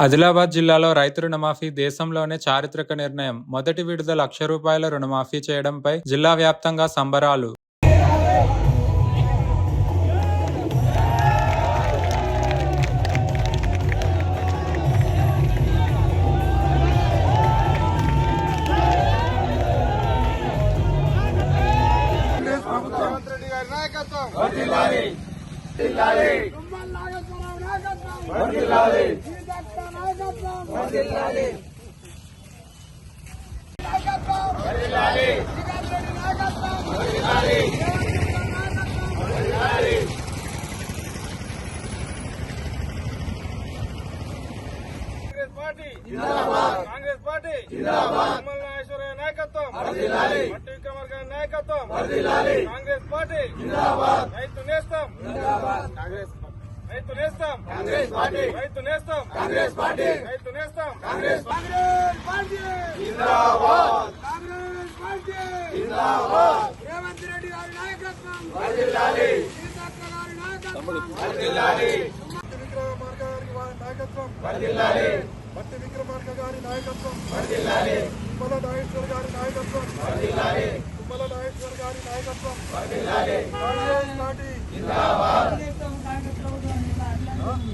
ఆదిలాబాద్ జిల్లాలో రైతు రుణమాఫీ దేశంలోనే చారిత్రక నిర్ణయం. మొదటి విడత రూ. 1,00,000 రుణమాఫీ చేయడంపై జిల్లా వ్యాప్తంగా సంబరాలు. కాంగ్రెస్ పార్టీ తుమ్మల నాగేశ్వరరావు నాయకత్వం, మట్టి విక్రమార్క నాయకత్వం, కాంగ్రెస్ పార్టీ రైతు నేస్తం, రైతు నేస్తం, రైతు నేస్తం, రైతు నేస్తం, కాంగ్రెస్ పార్టీ రేవంత్ రెడ్డి గారి నాయకత్వం, సీతక్క గారి నాయకత్వం, మట్టి విక్రమార్క గారి నాయకత్వం, తుమ్మల నాగేశ్వర్ గారి నాయకత్వం, తుమ్మల నాగేశ్వర్ గారి నాయకత్వం, కాంగ్రెస్ పార్టీ